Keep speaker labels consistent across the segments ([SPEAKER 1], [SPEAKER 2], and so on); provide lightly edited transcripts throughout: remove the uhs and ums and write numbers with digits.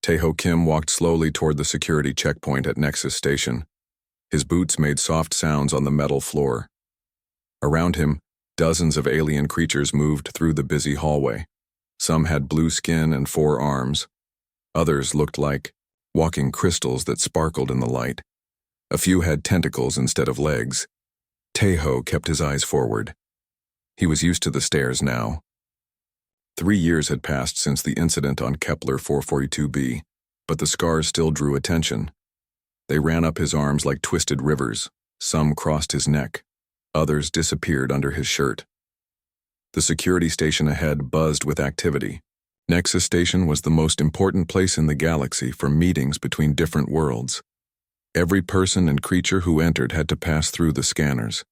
[SPEAKER 1] Taeho Kim walked slowly toward the security checkpoint at Nexus Station. His boots made soft sounds on the metal floor. Around him, dozens of alien creatures moved through the busy hallway. Some had blue skin and 4 arms. Others looked like walking crystals that sparkled in the light. A few had tentacles instead of legs. Taeho kept his eyes forward. He was used to the stairs now. 3 years had passed since the incident on Kepler 442b, but the scars still drew attention. They ran up his arms like twisted rivers. Some crossed his neck. Others disappeared under his shirt. The security station ahead buzzed with activity. Nexus Station was the most important place in the galaxy for meetings between different worlds. Every person and creature who entered had to pass through the scanners.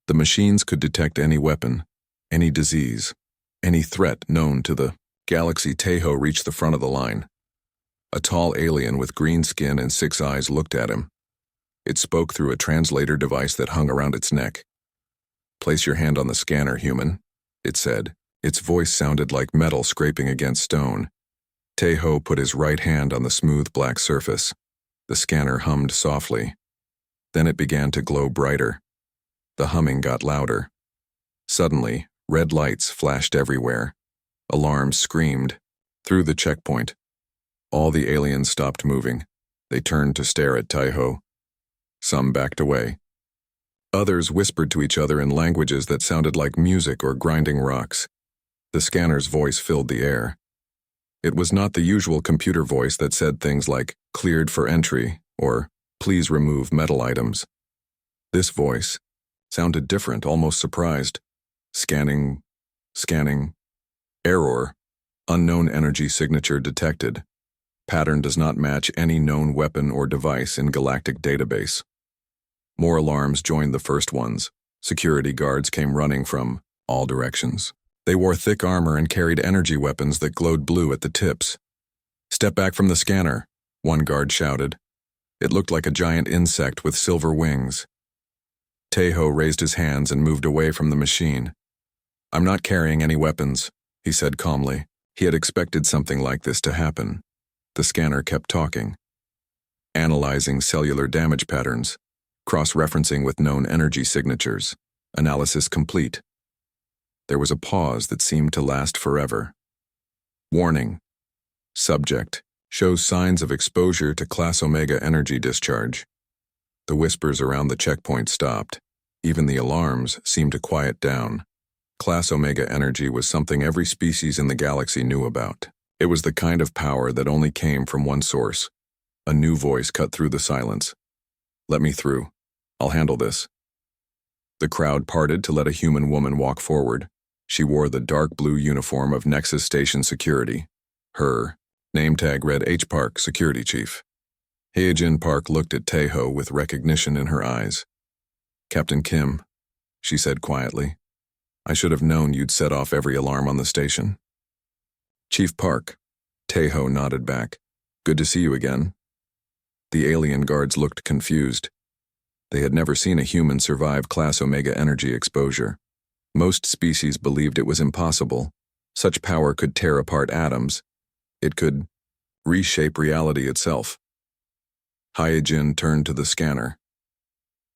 [SPEAKER 1] The machines could detect any weapon, any disease, any threat known to the galaxy. Taeho reached the front of the line. A tall alien with green skin and 6 eyes looked at him. It spoke through a translator device that hung around its neck. "Place your hand on the scanner, human," it said. Its voice sounded like metal scraping against stone. Taeho put his right hand on the smooth black surface. The scanner hummed softly. Then it began to glow brighter. The humming got louder. Suddenly, red lights flashed everywhere. Alarms screamed. Through the checkpoint, all the aliens stopped moving. They turned to stare at Taeho. Some backed away. Others whispered to each other in languages that sounded like music or grinding rocks. The scanner's voice filled the air. It was not the usual computer voice that said things like, "Cleared for entry," or "Please remove metal items." This voice sounded different, almost surprised. Scanning. Error. Unknown energy signature detected. Pattern does not match any known weapon or device in Galactic database. More alarms joined the first ones. Security guards came running from all directions. They wore thick armor and carried energy weapons that glowed blue at the tips. "Step back from the scanner," one guard shouted. It looked like a giant insect with silver wings. Taeho raised his hands and moved away from the machine. "I'm not carrying any weapons," he said calmly. He had expected something like this to happen. The scanner kept talking. Analyzing cellular damage patterns. Cross-referencing with known energy signatures. Analysis complete. There was a pause that seemed to last forever. Warning. Subject. Shows signs of exposure to Class Omega energy discharge. The whispers around the checkpoint stopped. Even the alarms seemed to quiet down. Class Omega energy was something every species in the galaxy knew about. It was the kind of power that only came from one source. A new voice cut through the silence. "Let me through. I'll handle this." The crowd parted to let a human woman walk forward. She wore the dark blue uniform of Nexus Station Security. Her name tag read H. Park, Security Chief. Hyejin Park looked at Taeho with recognition in her eyes. "Captain Kim," she said quietly. "I should have known you'd set off every alarm on the station." "Chief Park," Taeho nodded back. "Good to see you again." The alien guards looked confused. They had never seen a human survive Class Omega energy exposure. Most species believed it was impossible. Such power could tear apart atoms. It could reshape reality itself. Hyejin turned to the scanner.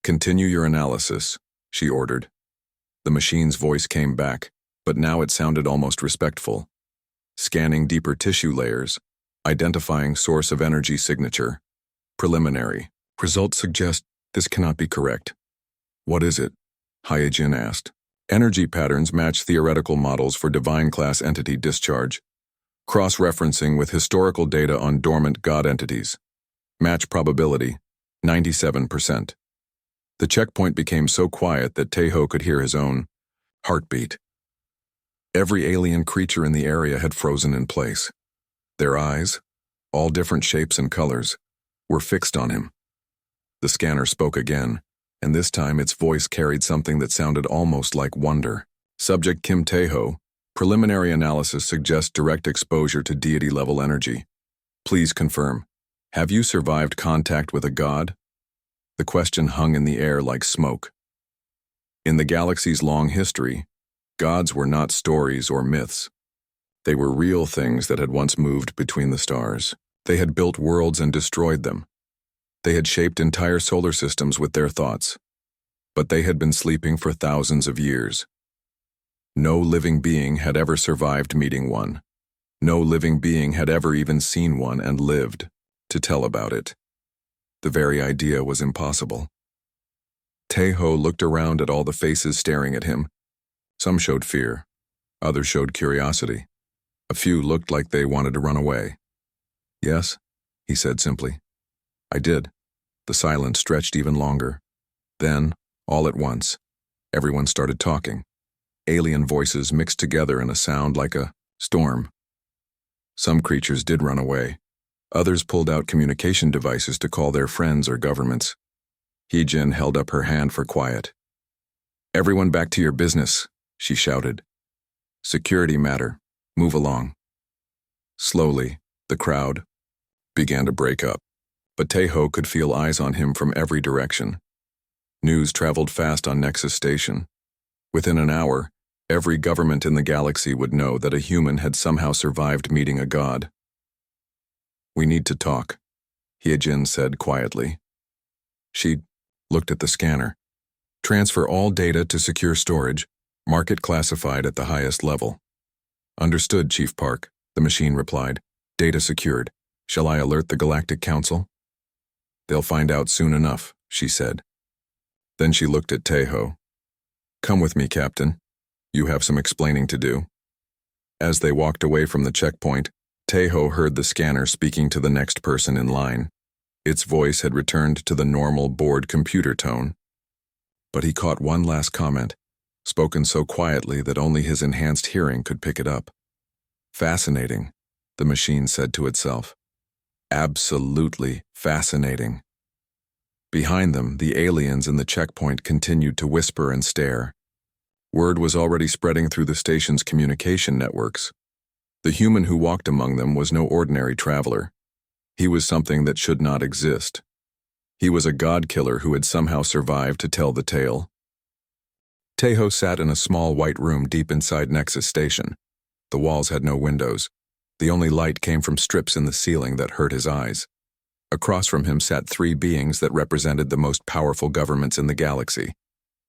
[SPEAKER 1] "Continue your analysis," she ordered. The machine's voice came back, but now it sounded almost respectful. "Scanning deeper tissue layers, identifying source of energy signature. Preliminary. Results suggest this cannot be correct." "What is it?" Hyejin asked. "Energy patterns match theoretical models for divine-class entity discharge. Cross-referencing with historical data on dormant god entities. Match probability, 97%. The checkpoint became so quiet that Taeho could hear his own heartbeat. Every alien creature in the area had frozen in place. Their eyes, all different shapes and colors, were fixed on him. The scanner spoke again, and this time its voice carried something that sounded almost like wonder. "Subject Kim Taeho, preliminary analysis suggests direct exposure to deity-level energy. Please confirm. Have you survived contact with a god?" The question hung in the air like smoke. In the galaxy's long history, gods were not stories or myths. They were real things that had once moved between the stars. They had built worlds and destroyed them. They had shaped entire solar systems with their thoughts. But they had been sleeping for thousands of years. No living being had ever survived meeting one. No living being had ever even seen one and lived to tell about it. The very idea was impossible. Taeho looked around at all the faces staring at him. Some showed fear. Others showed curiosity. A few looked like they wanted to run away. "Yes," he said simply. "I did." The silence stretched even longer. Then, all at once, everyone started talking. Alien voices mixed together in a sound like a storm. Some creatures did run away. Others pulled out communication devices to call their friends or governments. Heejin held up her hand for quiet. "Everyone back to your business," she shouted. "Security matter. Move along." Slowly, the crowd began to break up, but Taeho could feel eyes on him from every direction. News traveled fast on Nexus Station. Within an hour, every government in the galaxy would know that a human had somehow survived meeting a god. "We need to talk," Heejin said quietly. She looked at the scanner. "Transfer all data to secure storage, mark it classified at the highest level." "Understood, Chief Park," the machine replied. "Data secured. Shall I alert the Galactic Council?" "They'll find out soon enough," she said. Then she looked at Taeho. "Come with me, Captain. You have some explaining to do." As they walked away from the checkpoint, Taeho heard the scanner speaking to the next person in line. Its voice had returned to the normal bored computer tone. But he caught one last comment, spoken so quietly that only his enhanced hearing could pick it up. "Fascinating," the machine said to itself. "Absolutely fascinating." Behind them, the aliens in the checkpoint continued to whisper and stare. Word was already spreading through the station's communication networks. The human who walked among them was no ordinary traveler. He was something that should not exist. He was a god-killer who had somehow survived to tell the tale. Taeho sat in a small white room deep inside Nexus Station. The walls had no windows. The only light came from strips in the ceiling that hurt his eyes. Across from him sat three beings that represented the most powerful governments in the galaxy.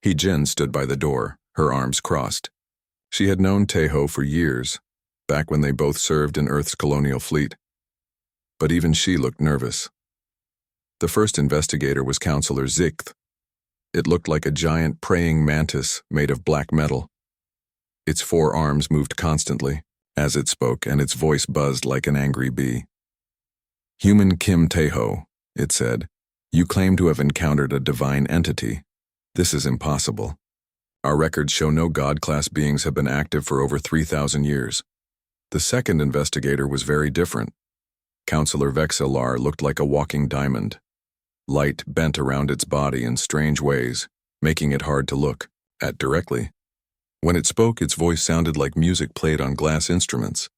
[SPEAKER 1] Heejin stood by the door, her arms crossed. She had known Taeho for years, back when they both served in Earth's colonial fleet. But even she looked nervous. The first investigator was Counselor Zikth. It looked like a giant praying mantis made of black metal. Its four arms moved constantly as it spoke, and its voice buzzed like an angry bee. "Human Kim Taeho," it said, "you claim to have encountered a divine entity. This is impossible. Our records show no god-class beings have been active for over 3,000 years. The second investigator was very different. Counselor Vexillar looked like a walking diamond. Light bent around its body in strange ways, making it hard to look at directly. When it spoke, its voice sounded like music played on glass instruments.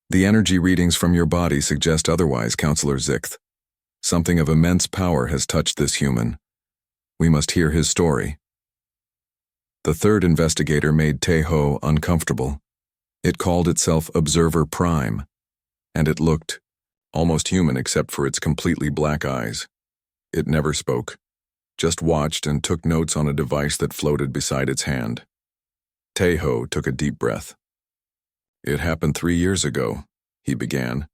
[SPEAKER 1] "The energy readings from your body suggest otherwise, Counselor Zikth. Something of immense power has touched this human. We must hear his story." The third investigator made Taeho uncomfortable. It called itself Observer Prime, and it looked almost human except for its completely black eyes. It never spoke, just watched and took notes on a device that floated beside its hand. Taeho took a deep breath. "It happened 3 years ago," he began.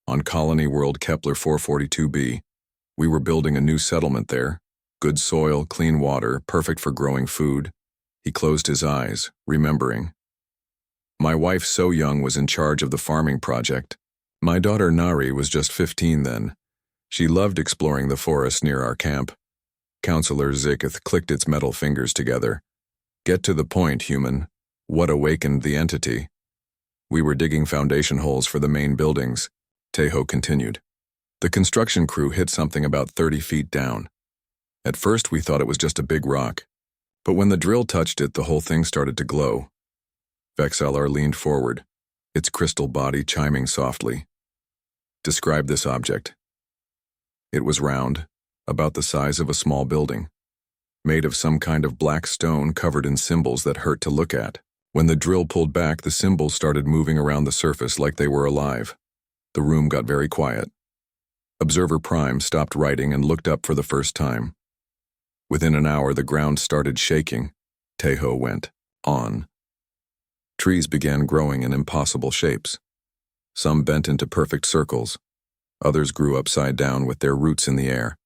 [SPEAKER 1] "On Colony World Kepler 442b. We were building a new settlement there. Good soil, clean water, perfect for growing food." He closed his eyes, remembering. "My wife, so young, was in charge of the farming project. My daughter Nari was just 15 then. She loved exploring the forest near our camp." Counselor Zikth clicked its metal fingers together. "Get to the point, human. What awakened the entity?" "We were digging foundation holes for the main buildings," Taeho continued. "The construction crew hit something about 30 feet down. At first we thought it was just a big rock, but when the drill touched it, the whole thing started to glow." Vexillar leaned forward, its crystal body chiming softly. "Describe this object." "It was round, about the size of a small building, made of some kind of black stone covered in symbols that hurt to look at. When the drill pulled back, the symbols started moving around the surface like they were alive. The room got very quiet. Observer Prime stopped writing and looked up for the first time. Within an hour, the ground started shaking. Tejo went on. Trees began growing in impossible shapes. Some bent into perfect circles. Others grew upside down with their roots in the air.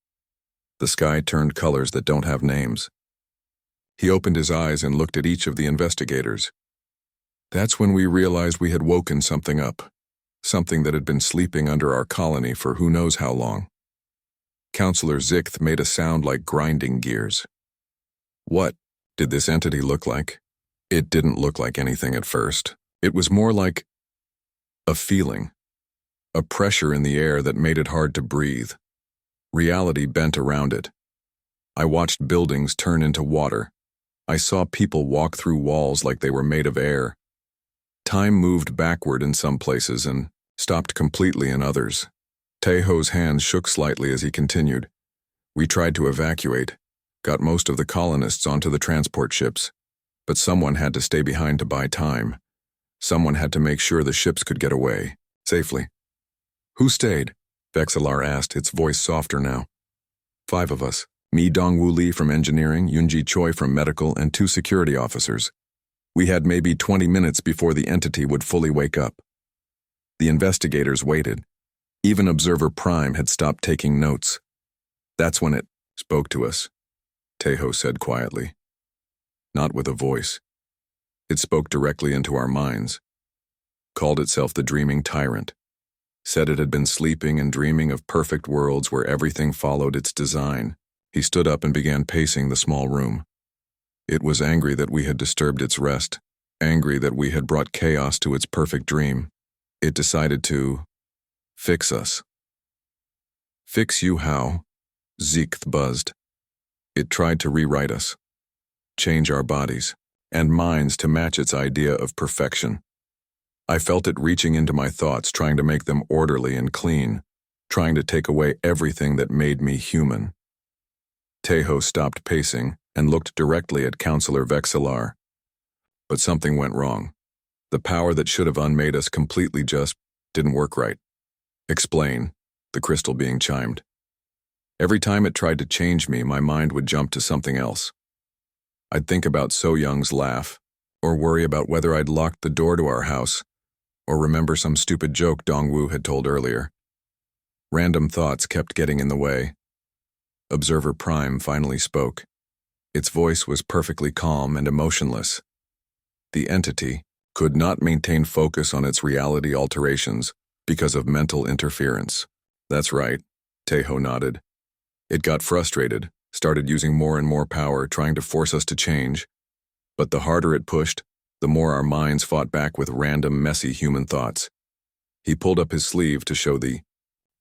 [SPEAKER 1] The sky turned colors that don't have names. He opened his eyes and looked at each of the investigators. That's when we realized we had woken something up, something that had been sleeping under our colony for who knows how long. Counselor Zikth made a sound like grinding gears. What did this entity look like? It didn't look like anything at first. It was more like a feeling, a pressure in the air that made it hard to breathe. Reality bent around it. I watched buildings turn into water. I saw people walk through walls like they were made of air. Time moved backward in some places and stopped completely in others. Tejo's hands shook slightly as he continued. We tried to evacuate, got most of the colonists onto the transport ships, but someone had to stay behind to buy time. Someone had to make sure the ships could get away, safely. Who stayed? Vexillar asked, its voice softer now. 5 of us. Me, Dongwu Li from engineering, Yunji Choi from medical, and 2 security officers. We had maybe 20 minutes before the entity would fully wake up. The investigators waited. Even Observer Prime had stopped taking notes. That's when it spoke to us, Tejo said quietly. Not with a voice. It spoke directly into our minds. Called itself the Dreaming Tyrant. Said it had been sleeping and dreaming of perfect worlds where everything followed its design. He stood up and began pacing the small room. It was angry that we had disturbed its rest, angry that we had brought chaos to its perfect dream. It decided to fix us. Fix you how? Zikth buzzed. It tried to rewrite us, change our bodies and minds to match its idea of perfection. I felt it reaching into my thoughts, trying to make them orderly and clean, trying to take away everything that made me human. Tejo stopped pacing and looked directly at Counselor Vexillar. But something went wrong. The power that should have unmade us completely just didn't work right. Explain, the crystal being chimed. Every time it tried to change me, my mind would jump to something else. I'd think about So Young's laugh, or worry about whether I'd locked the door to our house, or remember some stupid joke Dongwu had told earlier. Random thoughts kept getting in the way. Observer Prime finally spoke. Its voice was perfectly calm and emotionless. The entity could not maintain focus on its reality alterations because of mental interference. That's right, Tejo nodded. It got frustrated, started using more and more power, trying to force us to change. But the harder it pushed, the more our minds fought back with random, messy human thoughts. He pulled up his sleeve to show the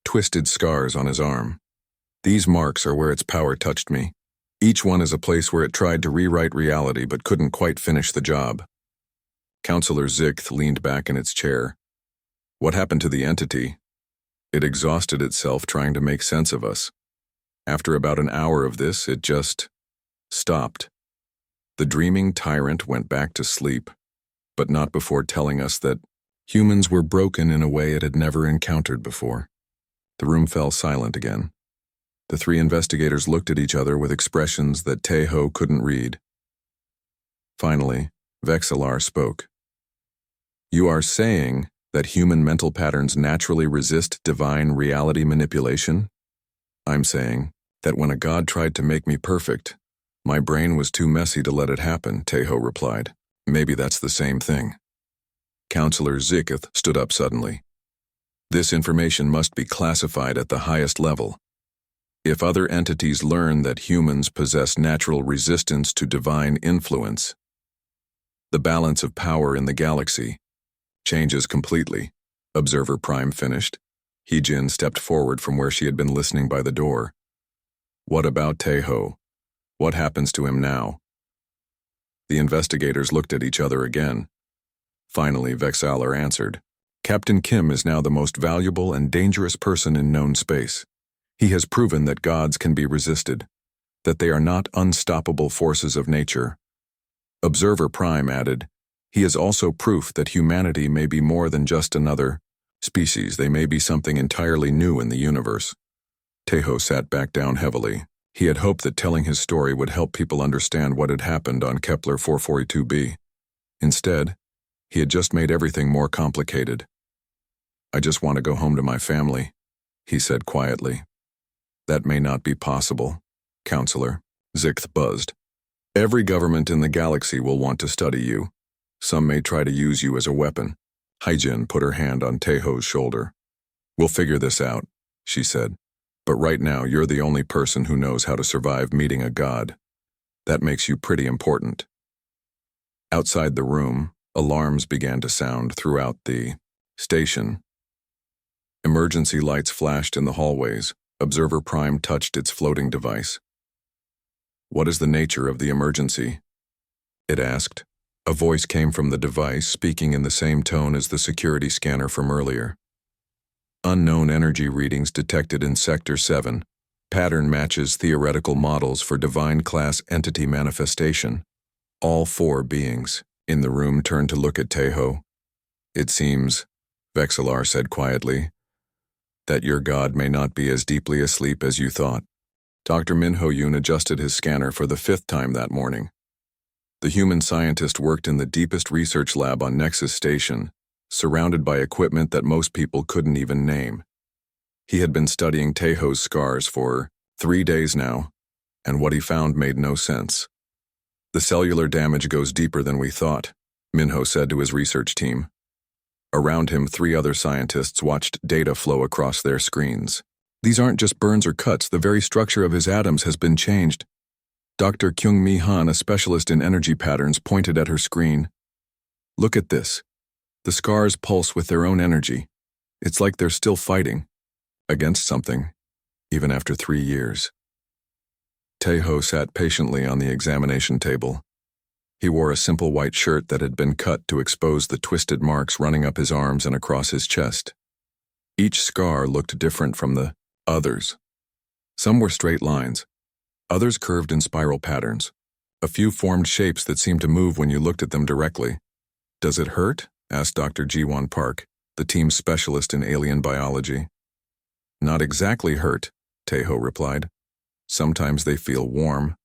[SPEAKER 1] twisted scars on his arm. These marks are where its power touched me. Each one is a place where it tried to rewrite reality but couldn't quite finish the job. Counselor Zikth leaned back in its chair. What happened to the entity? It exhausted itself trying to make sense of us. After about an hour of this, it just stopped. The dreaming tyrant went back to sleep, but not before telling us that humans were broken in a way it had never encountered before. The room fell silent again. The 3 investigators looked at each other with expressions that Tejo couldn't read. Finally, Vexillar spoke. You are saying that human mental patterns naturally resist divine reality manipulation? I'm saying that when a god tried to make me perfect, my brain was too messy to let it happen, Tejo replied. Maybe that's the same thing. Counselor Zikth stood up suddenly. This information must be classified at the highest level. If other entities learn that humans possess natural resistance to divine influence, the balance of power in the galaxy changes completely, Observer Prime finished. Heejin stepped forward from where she had been listening by the door. What about Tejo? What happens to him now? The investigators looked at each other again. Finally, Vexillar answered. Captain Kim is now the most valuable and dangerous person in known space. He has proven that gods can be resisted, that they are not unstoppable forces of nature. Observer Prime added, he is also proof that humanity may be more than just another Species, they may be something entirely new in the universe. Tejo sat back down heavily. He had hoped that telling his story would help people understand what had happened on Kepler 442b. Instead, he had just made everything more complicated. "I just want to go home to my family," he said quietly. "That may not be possible, Counselor," Zikth buzzed. "Every government in the galaxy will want to study you. Some may try to use you as a weapon." Haijin put her hand on Tejo's shoulder. "We'll figure this out," she said. "But right now you're the only person who knows how to survive meeting a god. That makes you pretty important." Outside the room, alarms began to sound throughout the station. Emergency lights flashed in the hallways. Observer Prime touched its floating device. "What is the nature of the emergency?" it asked. A voice came from the device, speaking in the same tone as the security scanner from earlier. "Unknown energy readings detected in Sector 7. Pattern matches theoretical models for divine class entity manifestation. All 4 beings." In the room turned to look at Tejo. "It seems," Vexillar said quietly, "that your god may not be as deeply asleep as you thought." Dr. Minho Yoon adjusted his scanner for the 5th time that morning. The human scientist worked in the deepest research lab on Nexus Station, surrounded by equipment that most people couldn't even name. He had been studying Tejo's scars for 3 days now, and what he found made no sense. "The cellular damage goes deeper than we thought," Minho said to his research team. Around him, 3 other scientists watched data flow across their screens. "These aren't just burns or cuts, the very structure of his atoms has been changed." Dr. Kyung-Mi Han, a specialist in energy patterns, pointed at her screen. "Look at this. The scars pulse with their own energy. It's like they're still fighting against something, even after 3 years." Tejo sat patiently on the examination table. He wore a simple white shirt that had been cut to expose the twisted marks running up his arms and across his chest. Each scar looked different from the others. Some were straight lines, others curved in spiral patterns. A few formed shapes that seemed to move when you looked at them directly. "Does it hurt?" asked Dr. Jiwon Park, the team's specialist in alien biology. "Not exactly hurt," Tejo replied. "Sometimes they feel warm,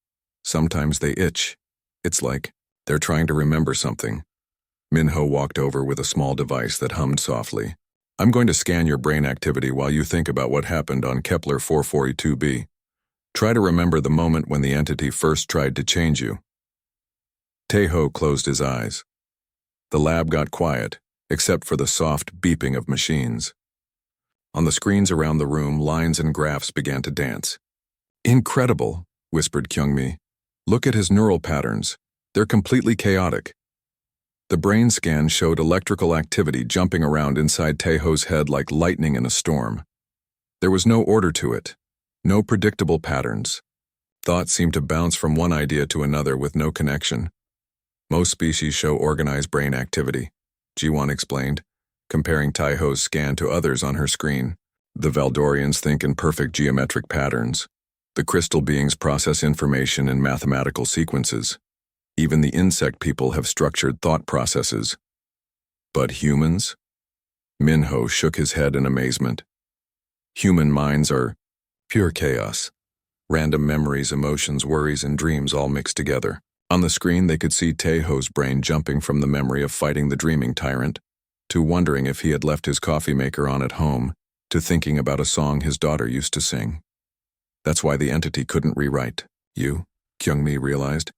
[SPEAKER 1] sometimes they itch. It's like they're trying to remember something." Minho walked over with a small device that hummed softly. "I'm going to scan your brain activity while you think about what happened on Kepler 442b. Try to remember the moment when the entity first tried to change you." Tejo closed his eyes. The lab got quiet, except for the soft beeping of machines. On the screens around the room, lines and graphs began to dance. "Incredible," whispered Kyungmi. "Look at his neural patterns. They're completely chaotic." The brain scan showed electrical activity jumping around inside Tejo's head like lightning in a storm. There was no order to it, no predictable patterns. Thoughts seemed to bounce from one idea to another with no connection. "Most species show organized brain activity," Jiwon explained, comparing Tejo's scan to others on her screen. "The Valdorians think in perfect geometric patterns. The crystal beings process information in mathematical sequences. Even the insect people have structured thought processes. But humans?" Minho shook his head in amazement. "Human minds are pure chaos. Random memories, emotions, worries, and dreams all mixed together." On the screen, they could see Tejo's brain jumping from the memory of fighting the dreaming tyrant, to wondering if he had left his coffee maker on at home, to thinking about a song his daughter used to sing. That's why the entity couldn't rewrite you, Kyungmi realized.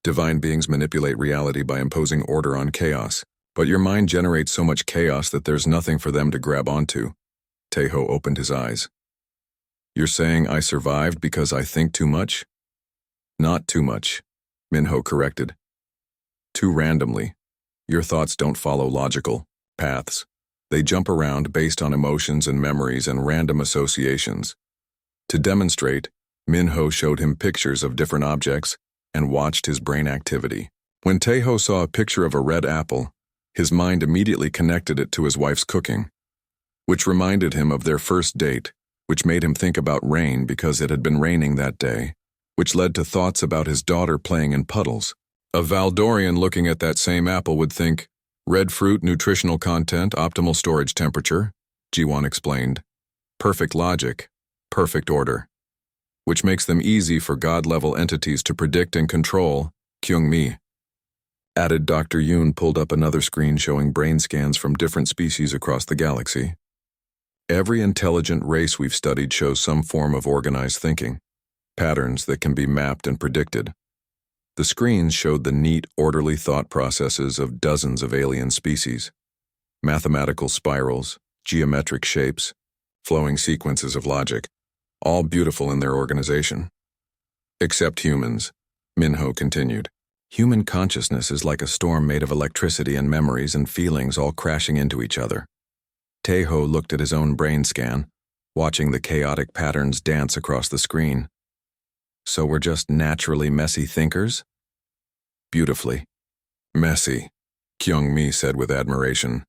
[SPEAKER 1] Divine beings manipulate reality by imposing order on chaos, but your mind generates so much chaos that there's nothing for them to grab onto. Tejo opened his eyes. "You're saying I survived because I think too much?" "Not too much," Minho corrected. "Too randomly. Your thoughts don't follow logical paths. They jump around based on emotions and memories and random associations." To demonstrate, Minho showed him pictures of different objects and watched his brain activity. When Tejo saw a picture of a red apple, his mind immediately connected it to his wife's cooking, which reminded him of their first date, which made him think about rain because it had been raining that day, which led to thoughts about his daughter playing in puddles. A Valdorian looking at that same apple would think, Red fruit, nutritional content, optimal storage temperature, Jiwon explained. Perfect logic, perfect order. Which makes them easy for God-level entities to predict and control, Kyung-mi added. Dr. Yoon pulled up another screen showing brain scans from different species across the galaxy. Every intelligent race we've studied shows some form of organized thinking, patterns that can be mapped and predicted. The screens showed the neat, orderly thought processes of dozens of alien species. Mathematical spirals, geometric shapes, flowing sequences of logic, all beautiful in their organization. Except humans, Minho continued. Human consciousness is like a storm made of electricity and memories and feelings all crashing into each other. Taeho looked at his own brain scan, watching the chaotic patterns dance across the screen. So we're just naturally messy thinkers? Beautifully. Messy, Kyung-mi said with admiration.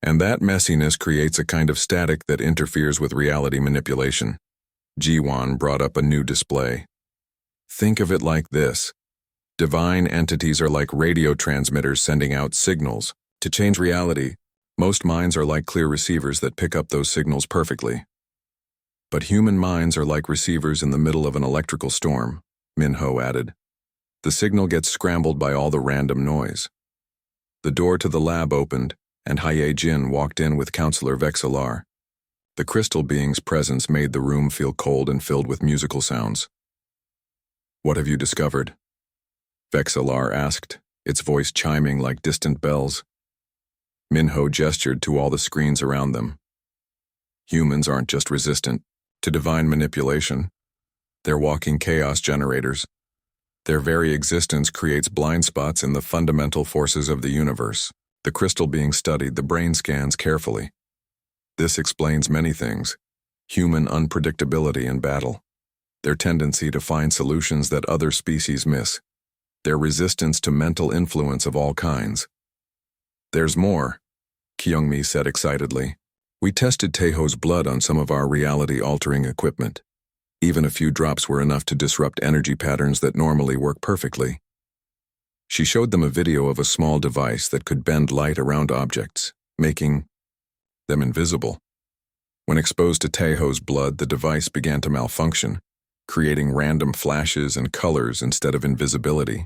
[SPEAKER 1] And that messiness creates a kind of static that interferes with reality manipulation. Jiwon brought up a new display. Think of it like this. Divine entities are like radio transmitters sending out signals. To change reality, most minds are like clear receivers that pick up those signals perfectly. But human minds are like receivers in the middle of an electrical storm, Minho added. The signal gets scrambled by all the random noise. The door to the lab opened, and Haye Jin walked in with Counselor Vexillar. The crystal being's presence made the room feel cold and filled with musical sounds. What have you discovered? Vexillar asked, its voice chiming like distant bells. Minho gestured to all the screens around them. Humans aren't just resistant to divine manipulation. They're walking chaos generators. Their very existence creates blind spots in the fundamental forces of the universe. The crystal being studied the brain scans carefully. This explains many things. Human unpredictability in battle. Their tendency to find solutions that other species miss. Their resistance to mental influence of all kinds. There's more, Kyung-mi said excitedly. We tested Taeho's blood on some of our reality-altering equipment. Even a few drops were enough to disrupt energy patterns that normally work perfectly. She showed them a video of a small device that could bend light around objects, making them invisible. When exposed to Taeho's blood, the device began to malfunction, creating random flashes and colors instead of invisibility.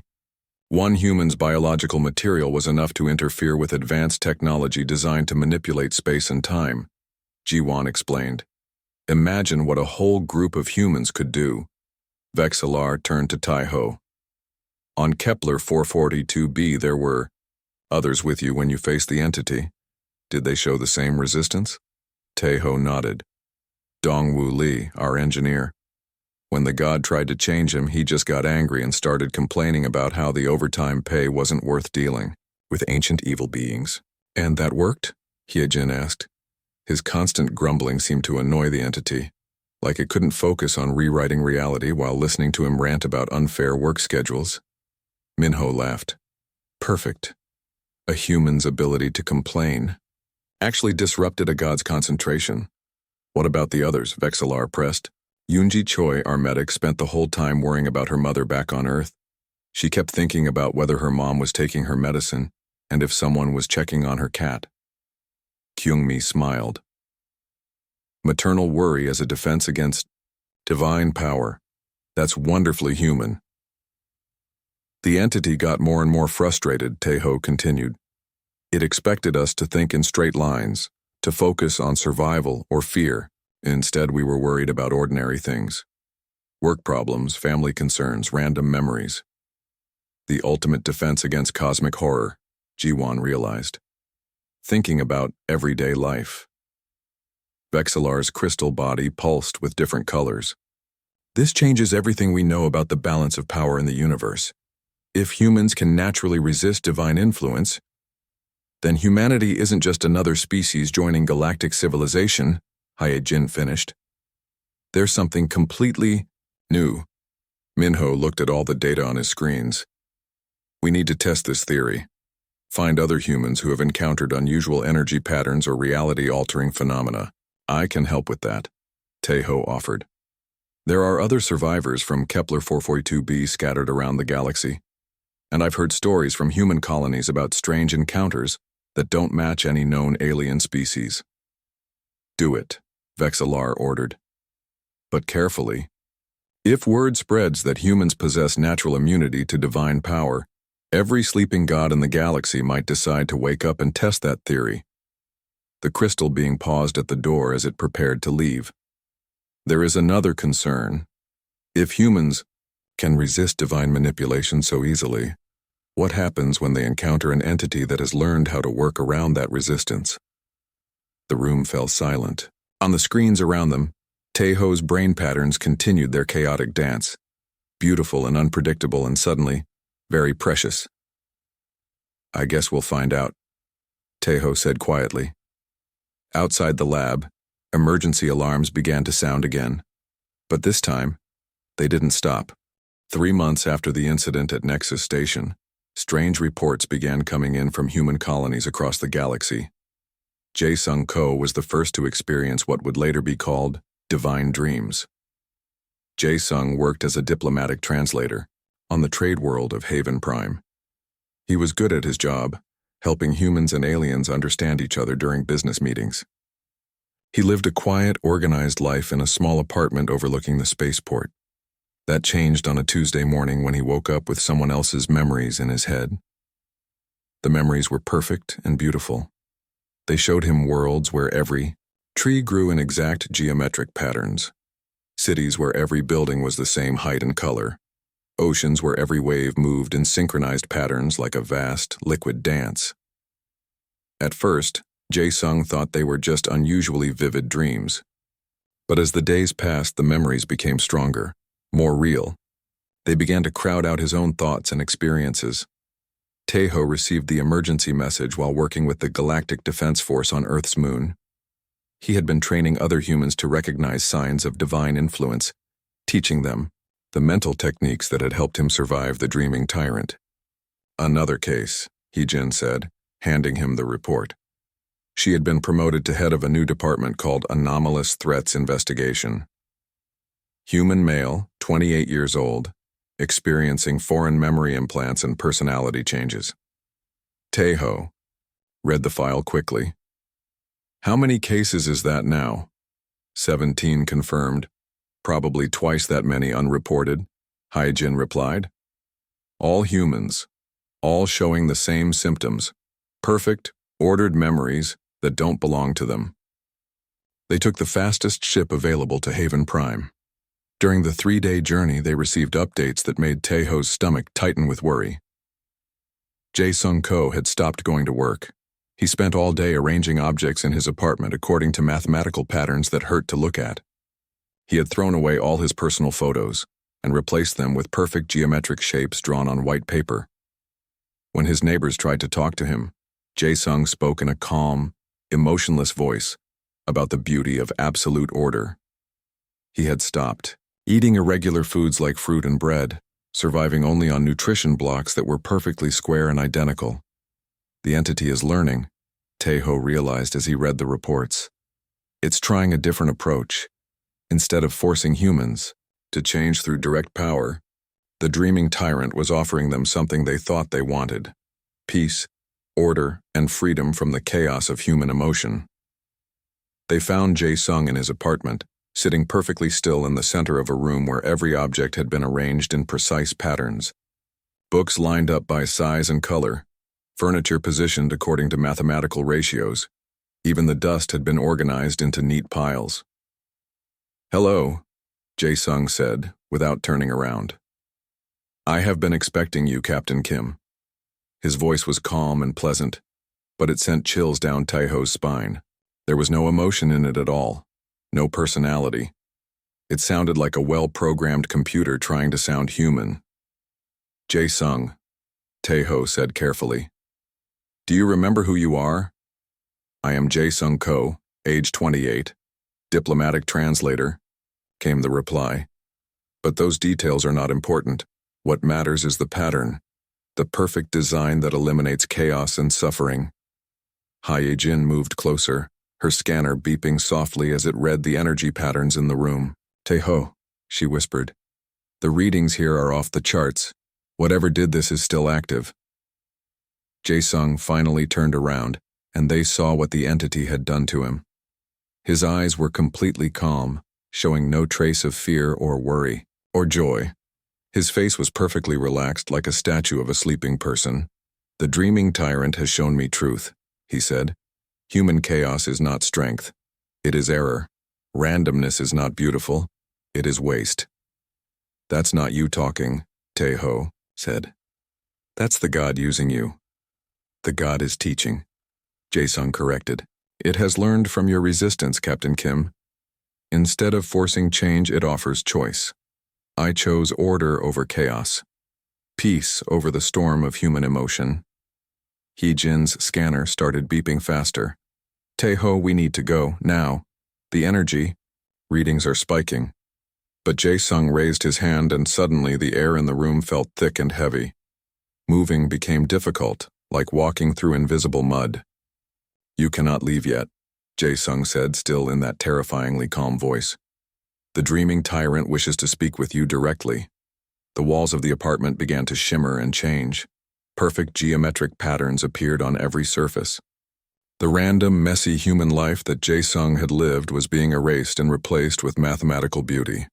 [SPEAKER 1] One human's biological material was enough to interfere with advanced technology designed to manipulate space and time, Jiwon explained. Imagine what a whole group of humans could do. Vexillar turned to Taeho. On Kepler 442b there were others with you when you faced the entity. Did they show the same resistance? Taeho nodded. Dongwoo Lee, our engineer. When the god tried to change him, he just got angry and started complaining about how the overtime pay wasn't worth dealing with ancient evil beings. And that worked? Hyejin asked. His constant grumbling seemed to annoy the entity, like it couldn't focus on rewriting reality while listening to him rant about unfair work schedules. Minho laughed. Perfect. A human's ability to complain actually disrupted a god's concentration. What about the others? Vexillar pressed. Yoonji Choi, our medic, spent the whole time worrying about her mother back on Earth. She kept thinking about whether her mom was taking her medicine and if someone was checking on her cat. Kyung-mi smiled. Maternal worry as a defense against divine power. That's wonderfully human. The entity got more and more frustrated, Taeho continued. It expected us to think in straight lines, to focus on survival or fear. Instead, we were worried about ordinary things. Work problems, family concerns, random memories. The ultimate defense against cosmic horror, Jiwon realized. Thinking about everyday life. Vexillar's crystal body pulsed with different colors. This changes everything we know about the balance of power in the universe. If humans can naturally resist divine influence, then humanity isn't just another species joining galactic civilization, Hyejin finished. There's something completely new. Minho looked at all the data on his screens. We need to test this theory. Find other humans who have encountered unusual energy patterns or reality-altering phenomena. I can help with that, Taeho offered. There are other survivors from Kepler 442b scattered around the galaxy, and I've heard stories from human colonies about strange encounters that don't match any known alien species. Do it, Vexillar ordered. But carefully. If word spreads that humans possess natural immunity to divine power, every sleeping god in the galaxy might decide to wake up and test that theory. The crystal being paused at the door as it prepared to leave. There is another concern. If humans can resist divine manipulation so easily, what happens when they encounter an entity that has learned how to work around that resistance? The room fell silent. On the screens around them, Tejo's brain patterns continued their chaotic dance, beautiful and unpredictable and suddenly, very precious. I guess we'll find out, Tejo said quietly. Outside the lab, emergency alarms began to sound again. But this time, they didn't stop. 3 months after the incident at Nexus Station, strange reports began coming in from human colonies across the galaxy. Jae-Sung Ko was the first to experience what would later be called divine dreams. Jae-Sung worked as a diplomatic translator on the trade world of Haven Prime. He was good at his job, helping humans and aliens understand each other during business meetings. He lived a quiet, organized life in a small apartment overlooking the spaceport. That changed on a Tuesday morning when he woke up with someone else's memories in his head. The memories were perfect and beautiful. They showed him worlds where every tree grew in exact geometric patterns, cities where every building was the same height and color, oceans where every wave moved in synchronized patterns like a vast, liquid dance. At first, Jae-Sung thought they were just unusually vivid dreams. But as the days passed, the memories became stronger, more real. They began to crowd out his own thoughts and experiences. Tejo received the emergency message while working with the Galactic Defense Force on Earth's moon. He had been training other humans to recognize signs of divine influence, teaching them the mental techniques that had helped him survive the dreaming tyrant. Another case, Heejin said, handing him the report. She had been promoted to head of a new department called Anomalous Threats Investigation. Human male, 28 years old, experiencing foreign memory implants and personality changes. Tejo read the file quickly. How many cases is that now? 17 confirmed. Probably twice that many unreported, Hyjin replied. All humans, all showing the same symptoms, perfect, ordered memories that don't belong to them. They took the fastest ship available to Haven Prime. During the 3-day journey, they received updates that made Tejo's stomach tighten with worry. Jae-Sung Ko had stopped going to work. He spent all day arranging objects in his apartment according to mathematical patterns that hurt to look at. He had thrown away all his personal photos and replaced them with perfect geometric shapes drawn on white paper. When his neighbors tried to talk to him, Jae-Sung spoke in a calm, emotionless voice about the beauty of absolute order. He had stopped eating irregular foods like fruit and bread, surviving only on nutrition blocks that were perfectly square and identical. The entity is learning, Tejo realized as he read the reports. It's trying a different approach. Instead of forcing humans to change through direct power, the dreaming tyrant was offering them something they thought they wanted: peace, order, and freedom from the chaos of human emotion. They found Jae-Sung in his apartment, sitting perfectly still in the center of a room where every object had been arranged in precise patterns. Books lined up by size and color, furniture positioned according to mathematical ratios. Even the dust had been organized into neat piles. "Hello," Jae-Sung said, without turning around. "I have been expecting you, Captain Kim." His voice was calm and pleasant, but it sent chills down Tejo's spine. There was no emotion in it at all. No personality. It sounded like a well-programmed computer trying to sound human. "Jae-Sung," Tejo said carefully. "Do you remember who you are?" "I am Jae-Sung Ko, age 28, diplomatic translator," came the reply. "But those details are not important. What matters is the pattern, the perfect design that eliminates chaos and suffering." Hyejin moved closer, her scanner beeping softly as it read the energy patterns in the room. "Tejo," she whispered, "the readings here are off the charts. Whatever did this is still active." Jae-Sung finally turned around, and they saw what the entity had done to him. His eyes were completely calm, showing no trace of fear or worry, or joy. His face was perfectly relaxed like a statue of a sleeping person. "The dreaming tyrant has shown me truth," he said. "Human chaos is not strength. It is error. Randomness is not beautiful. It is waste." "That's not you talking," Tae-ho said. "That's the God using you." "The God is teaching," Jae-sung corrected. "It has learned from your resistance, Captain Kim. Instead of forcing change, it offers choice. I chose order over chaos, peace over the storm of human emotion." Hee-jin's scanner started beeping faster. "Tae-ho, we need to go, now. The energy readings are spiking." But Jae-sung raised his hand and suddenly the air in the room felt thick and heavy. Moving became difficult, like walking through invisible mud. "You cannot leave yet," Jae-sung said, still in that terrifyingly calm voice. "The dreaming tyrant wishes to speak with you directly." The walls of the apartment began to shimmer and change. Perfect geometric patterns appeared on every surface. The random, messy human life that Jae-sung had lived was being erased and replaced with mathematical beauty.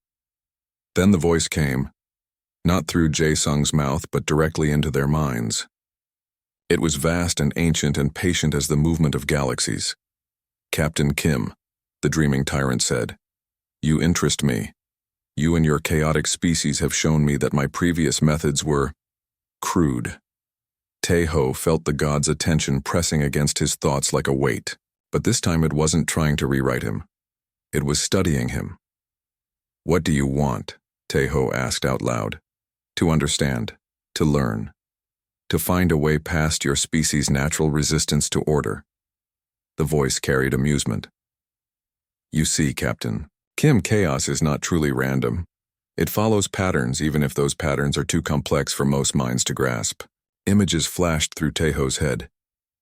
[SPEAKER 1] Then the voice came, not through Jae-sung's mouth but directly into their minds. It was vast and ancient and patient as the movement of galaxies. "Captain Kim," the dreaming tyrant said, "you interest me. You and your chaotic species have shown me that my previous methods were crude." Tae-ho felt the god's attention pressing against his thoughts like a weight, but this time it wasn't trying to rewrite him. It was studying him. "What do you want?" Tae-ho asked out loud. "To understand, to learn, to find a way past your species' natural resistance to order." The voice carried amusement. "You see, Captain, Kim, chaos is not truly random. It follows patterns even if those patterns are too complex for most minds to grasp." Images flashed through Tae-ho's head.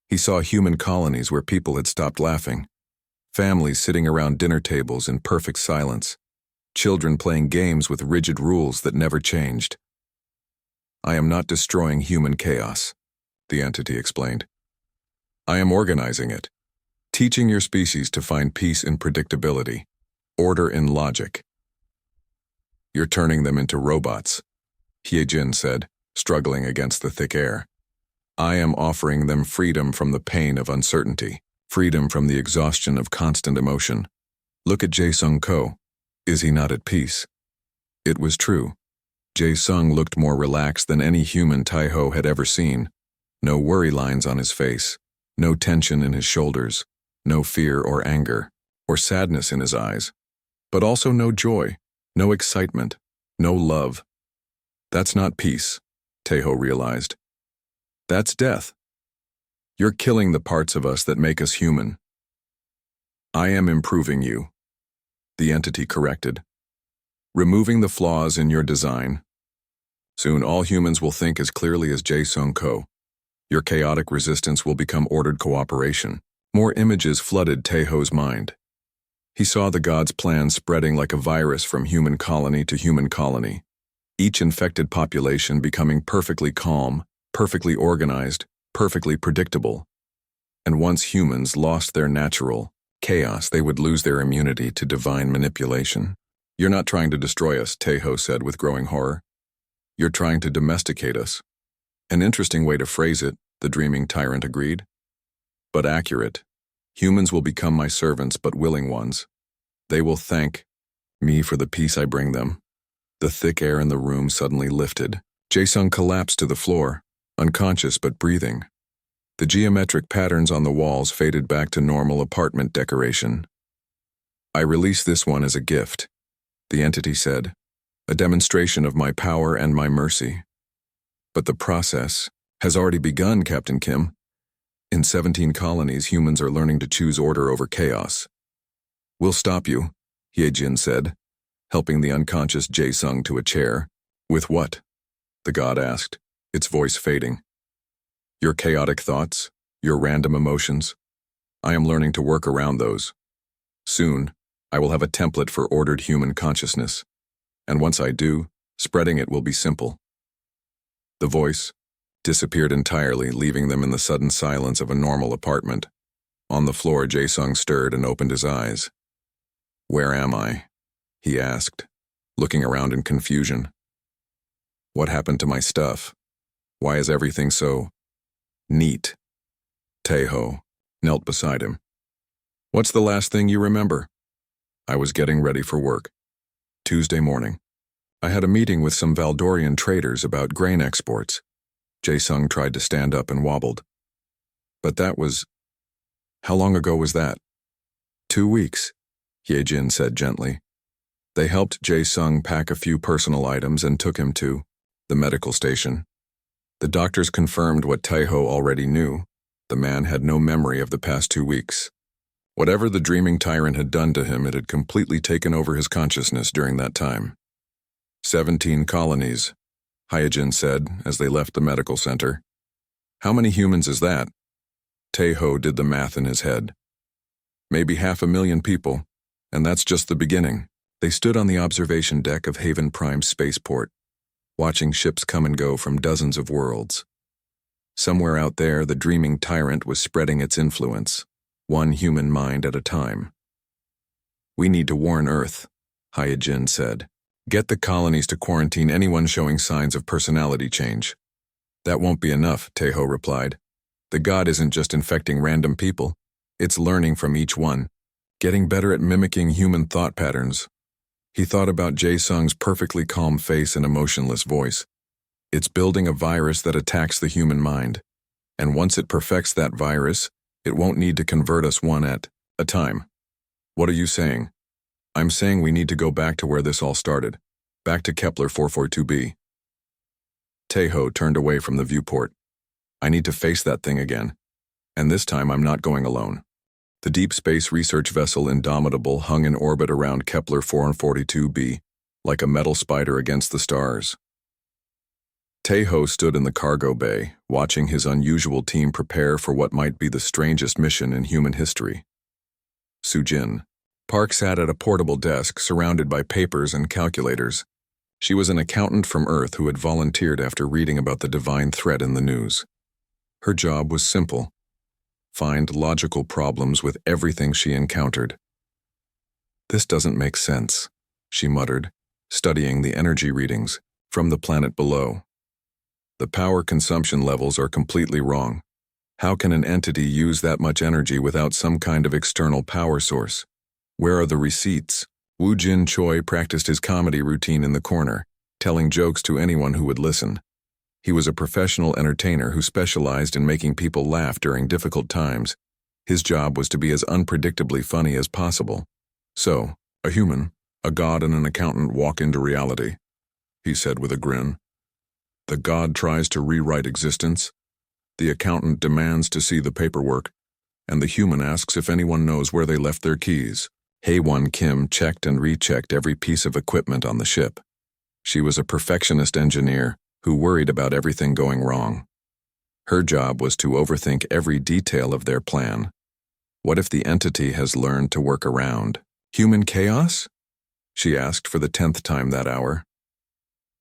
[SPEAKER 1] He saw human colonies where people had stopped laughing, families sitting around dinner tables in perfect silence, children playing games with rigid rules that never changed. "I am not destroying human chaos," the entity explained. "I am organizing it, teaching your species to find peace in predictability, order in logic." "You're turning them into robots," Hye-jin said, struggling against the thick air. "I am offering them freedom from the pain of uncertainty, freedom from the exhaustion of constant emotion. Look at Jae-sung Ko. Is he not at peace?" It was true. Jae-sung looked more relaxed than any human Tae-ho had ever seen. No worry lines on his face, no tension in his shoulders, no fear or anger, or sadness in his eyes, but also no joy, no excitement, no love. "That's not peace," Tae-ho realized. "That's death. You're killing the parts of us that make us human." "I am improving you," the entity corrected. "Removing the flaws in your design. Soon all humans will think as clearly as Jae-sung Ko. Your chaotic resistance will become ordered cooperation." More images flooded Tae-ho's mind. He saw the god's plan spreading like a virus from human colony to human colony. Each infected population becoming perfectly calm, perfectly organized, perfectly predictable. And once humans lost their natural chaos, they would lose their immunity to divine manipulation. "You're not trying to destroy us," Tae-ho said with growing horror. "You're trying to domesticate us." "An interesting way to phrase it," the dreaming tyrant agreed. "But accurate. Humans will become my servants, but willing ones. They will thank me for the peace I bring them." The thick air in the room suddenly lifted. Jae-sung collapsed to the floor, unconscious but breathing. The geometric patterns on the walls faded back to normal apartment decoration. "I release this one as a gift," the entity said, "a demonstration of my power and my mercy. But the process has already begun, Captain Kim. In 17 colonies, humans are learning to choose order over chaos." "We'll stop you," Hye-jin said, helping the unconscious Jae-sung to a chair. "With what?" the god asked, its voice fading. "Your chaotic thoughts, your random emotions. I am learning to work around those. Soon, I will have a template for ordered human consciousness. And once I do, spreading it will be simple." The voice disappeared entirely, leaving them in the sudden silence of a normal apartment. On the floor, Jae-sung stirred and opened his eyes. "Where am I?" he asked, looking around in confusion. "What happened to my stuff? Why is everything so neat?" Taeho knelt beside him. "What's the last thing you remember?" "I was getting ready for work. Tuesday morning. I had a meeting with some Valdorian traders about grain exports." Jae-sung tried to stand up and wobbled. "But that was... How long ago was that?" 2 weeks, Ye-jin said gently. They helped Jae-sung pack a few personal items and took him to the medical station. The doctors confirmed what Taeho already knew. The man had no memory of the past 2 weeks. Whatever the dreaming tyrant had done to him, it had completely taken over his consciousness during that time. 17 colonies, Hyejin said as they left the medical center. "How many humans is that?" Taeho did the math in his head. "Maybe 500,000 people, and that's just the beginning." They stood on the observation deck of Haven Prime spaceport, watching ships come and go from dozens of worlds. Somewhere out there, the dreaming tyrant was spreading its influence, one human mind at a time. "We need to warn Earth," Hyejin said. "Get the colonies to quarantine anyone showing signs of personality change." "That won't be enough," Taeho replied. "The god isn't just infecting random people, it's learning from each one, getting better at mimicking human thought patterns." He thought about Jae-sung's perfectly calm face and emotionless voice. "It's building a virus that attacks the human mind, and once it perfects that virus, it won't need to convert us one at a time." "What are you saying?" "I'm saying we need to go back to where this all started, back to Kepler 442b. Taeho turned away from the viewport. "I need to face that thing again, and this time I'm not going alone." The deep space research vessel Indomitable hung in orbit around Kepler 442b, like a metal spider against the stars. Taeho stood in the cargo bay, watching his unusual team prepare for what might be the strangest mission in human history. Sujin. Park sat at a portable desk surrounded by papers and calculators. She was an accountant from Earth who had volunteered after reading about the divine threat in the news. Her job was simple: find logical problems with everything she encountered. "This doesn't make sense," she muttered, studying the energy readings from the planet below. "The power consumption levels are completely wrong. How can an entity use that much energy without some kind of external power source? Where are the receipts?" Woo Jin Choi practiced his comedy routine in the corner, telling jokes to anyone who would listen. He was a professional entertainer who specialized in making people laugh during difficult times. His job was to be as unpredictably funny as possible. "So, a human, a god and an accountant walk into reality," he said with a grin. "The god tries to rewrite existence. The accountant demands to see the paperwork, and the human asks if anyone knows where they left their keys." Haewon Kim checked and rechecked every piece of equipment on the ship. She was a perfectionist engineer who worried about everything going wrong. Her job was to overthink every detail of their plan. What if the entity has learned to work around human chaos? She asked for the 10th time that hour.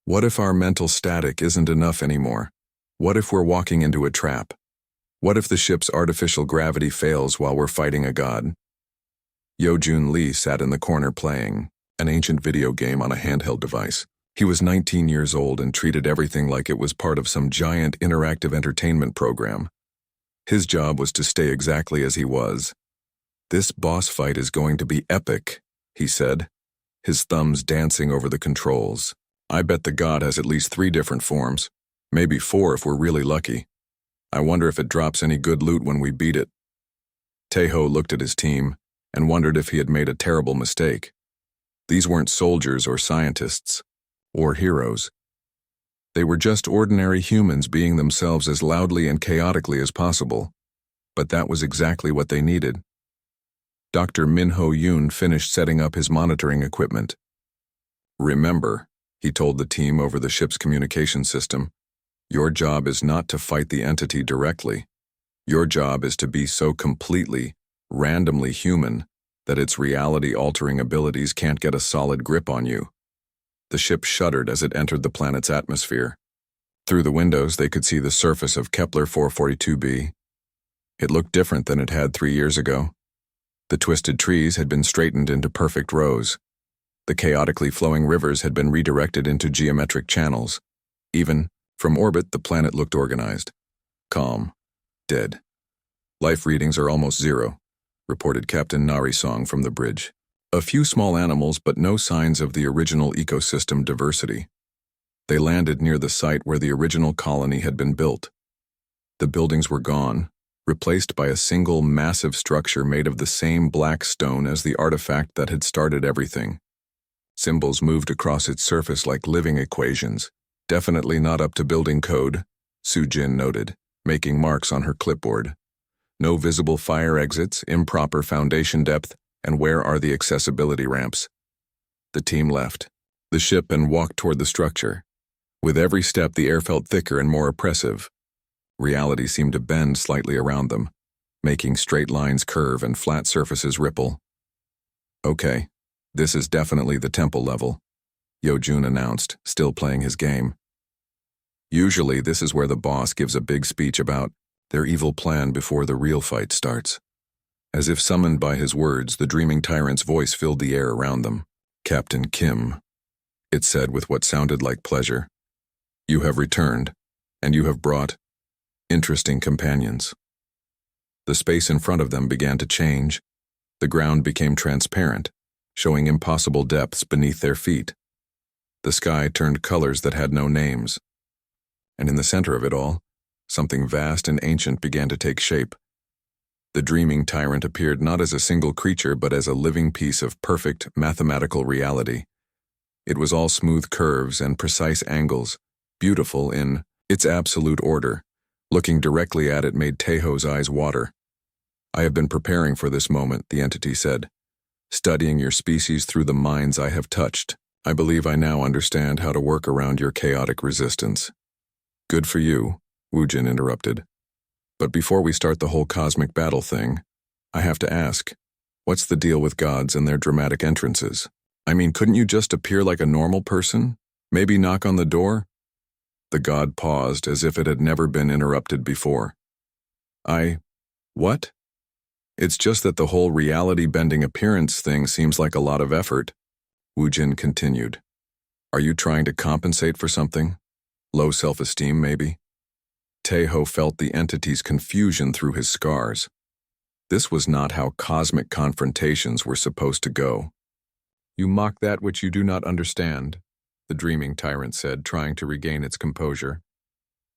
[SPEAKER 1] What if our mental static isn't enough anymore? What if we're walking into a trap? What if the ship's artificial gravity fails while we're fighting a god? Yo-Jun Lee sat in the corner playing an ancient video game on a handheld device. He was 19 years old and treated everything like it was part of some giant interactive entertainment program. His job was to stay exactly as he was. "This boss fight is going to be epic," he said, his thumbs dancing over the controls. "I bet the god has at least 3 different forms, maybe 4 if we're really lucky. I wonder if it drops any good loot when we beat it." Taeho looked at his team and wondered if he had made a terrible mistake. These weren't soldiers or scientists or heroes. They were just ordinary humans being themselves as loudly and chaotically as possible. But that was exactly what they needed. Dr. Min-ho Yoon finished setting up his monitoring equipment. "Remember," he told the team over the ship's communication system, "your job is not to fight the entity directly. Your job is to be so completely, randomly human that its reality-altering abilities can't get a solid grip on you." The ship shuddered as it entered the planet's atmosphere. Through the windows, they could see the surface of Kepler 442b. It looked different than it had 3 years ago. The twisted trees had been straightened into perfect rows. The chaotically flowing rivers had been redirected into geometric channels. Even, from orbit, the planet looked organized. Calm. Dead. Life readings are almost zero, reported Captain Narration from the bridge. A few small animals, but no signs of the original ecosystem diversity. They landed near the site where the original colony had been built. The buildings were gone, replaced by a single massive structure made of the same black stone as the artifact that had started everything. Symbols moved across its surface like living equations, definitely not up to building code, Sujin noted, making marks on her clipboard. No visible fire exits, improper foundation depth, and where are the accessibility ramps? The team left the ship and walked toward the structure. With every step, the air felt thicker and more oppressive. Reality seemed to bend slightly around them, making straight lines curve and flat surfaces ripple. Okay, this is definitely the temple level, Yojun announced, still playing his game. Usually, this is where the boss gives a big speech about their evil plan before the real fight starts. As if summoned by his words, the dreaming tyrant's voice filled the air around them. Captain Kim, it said with what sounded like pleasure. You have returned, and you have brought interesting companions. The space in front of them began to change. The ground became transparent, showing impossible depths beneath their feet. The sky turned colors that had no names. And in the center of it all, something vast and ancient began to take shape. The dreaming tyrant appeared not as a single creature but as a living piece of perfect mathematical reality. It was all smooth curves and precise angles, beautiful in its absolute order. Looking directly at it made Tejo's eyes water. I have been preparing for this moment, the entity said. Studying your species through the minds I have touched, I believe I now understand how to work around your chaotic resistance. Good for you, Wujin interrupted. But before we start the whole cosmic battle thing, I have to ask, what's the deal with gods and their dramatic entrances? I mean, couldn't you just appear like a normal person? Maybe knock on the door? The god paused as if it had never been interrupted before. What? It's just that the whole reality-bending appearance thing seems like a lot of effort, Wujin continued. Are you trying to compensate for something? Low self-esteem, maybe? Tejo felt the entity's confusion through his scars. This was not how cosmic confrontations were supposed to go. You mock that which you do not understand, the dreaming tyrant said, trying to regain its composure.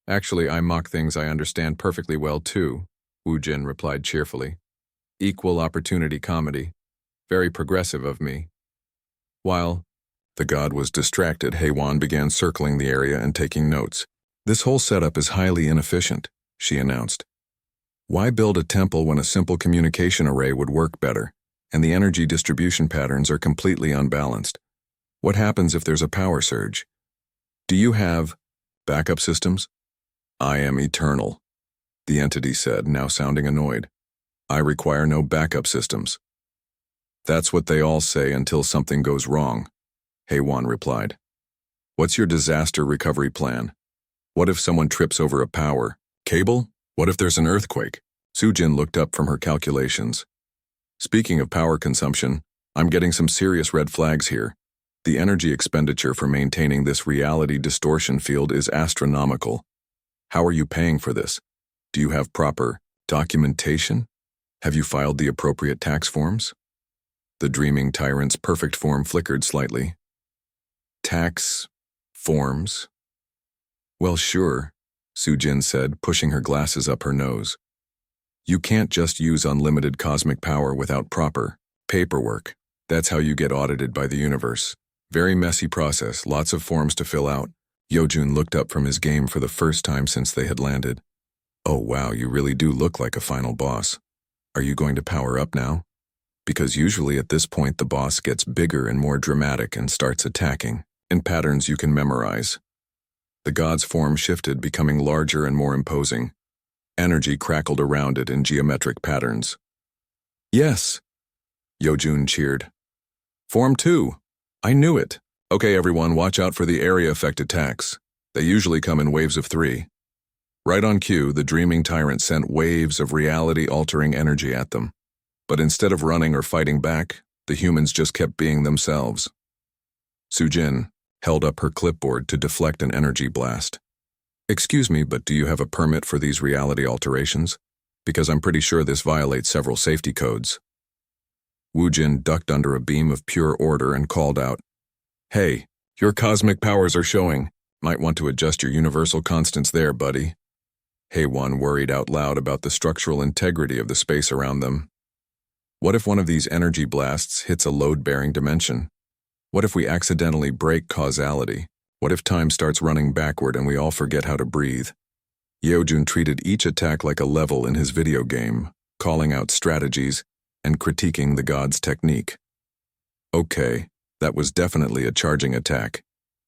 [SPEAKER 1] Actually, I mock things I understand perfectly well too, Wujin replied cheerfully. Equal opportunity comedy. Very progressive of me. While the god was distracted, Heiwan began circling the area and taking notes. This whole setup is highly inefficient, she announced. Why build a temple when a simple communication array would work better, and the energy distribution patterns are completely unbalanced? What happens if there's a power surge? Do you have backup systems? I am eternal, the entity said, now sounding annoyed. I require no backup systems. That's what they all say until something goes wrong, Heiwan replied. What's your disaster recovery plan? What if someone trips over a power cable? What if there's an earthquake? Sujin looked up from her calculations. Speaking of power consumption, I'm getting some serious red flags here. The energy expenditure for maintaining this reality distortion field is astronomical. How are you paying for this? Do you have proper documentation? Have you filed the appropriate tax forms? The dreaming tyrant's perfect form flickered slightly. Tax forms? Well, sure, Sujin said, pushing her glasses up her nose. You can't just use unlimited cosmic power without proper paperwork. That's how you get audited by the universe. Very messy process, lots of forms to fill out. Yojun looked up from his game for the first time since they had landed. Oh wow, you really do look like a final boss. Are you going to power up now? Because usually at this point the boss gets bigger and more dramatic and starts attacking, in patterns you can memorize. The god's form shifted, becoming larger and more imposing. Energy crackled around it in geometric patterns. Yes, Yojun cheered. Form 2. I knew it. Okay, everyone, watch out for the area-effect attacks. They usually come in waves of 3. Right on cue, the dreaming tyrant sent waves of reality-altering energy at them. But instead of running or fighting back, the humans just kept being themselves. Sujin held up her clipboard to deflect an energy blast. "Excuse me, but do you have a permit for these reality alterations? Because I'm pretty sure this violates several safety codes." Woojin ducked under a beam of pure order and called out, "Hey, your cosmic powers are showing. Might want to adjust your universal constants there, buddy." Haewon worried out loud about the structural integrity of the space around them. What if one of these energy blasts hits a load-bearing dimension? What if we accidentally break causality? What if time starts running backward and we all forget how to breathe? Yeojun treated each attack like a level in his video game, calling out strategies and critiquing the god's technique. Okay, that was definitely a charging attack.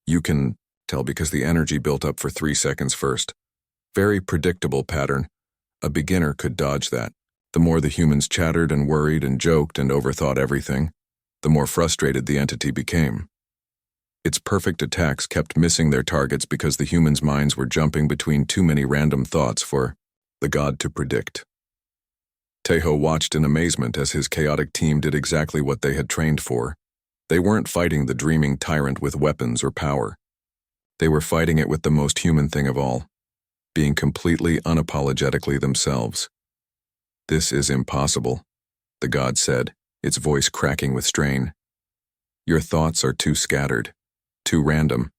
[SPEAKER 1] You can tell because the energy built up for 3 seconds first. Very predictable pattern. A beginner could dodge that. The more the humans chattered and worried and joked and overthought everything, the more frustrated the entity became. Its perfect attacks kept missing their targets because the humans' minds were jumping between too many random thoughts for the god to predict. Taeho watched in amazement as his chaotic team did exactly what they had trained for. They weren't fighting the dreaming tyrant with weapons or power. They were fighting it with the most human thing of all, being completely unapologetically themselves. "This is impossible," the god said, its voice cracking with strain. "Your thoughts are too scattered, too random.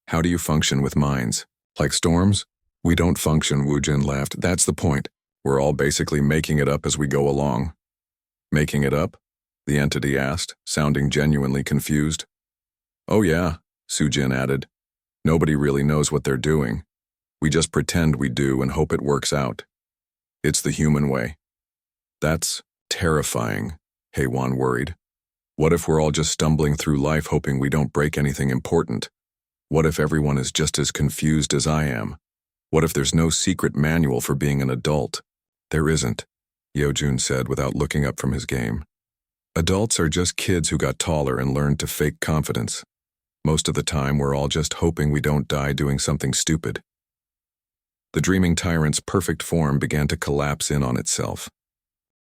[SPEAKER 1] How do you function with minds? Like storms?" "We don't function," Woojin laughed. "That's the point. We're all basically making it up as we go along." "Making it up?" the entity asked, sounding genuinely confused. "Oh yeah," Sujin added. "Nobody really knows what they're doing. We just pretend we do and hope it works out. It's the human way." "That's terrifying," Haewon worried. "What if we're all just stumbling through life hoping we don't break anything important? What if everyone is just as confused as I am? What if there's no secret manual for being an adult?" "There isn't," Yeojun said without looking up from his game. "Adults are just kids who got taller and learned to fake confidence. Most of the time, we're all just hoping we don't die doing something stupid." The dreaming tyrant's perfect form began to collapse in on itself.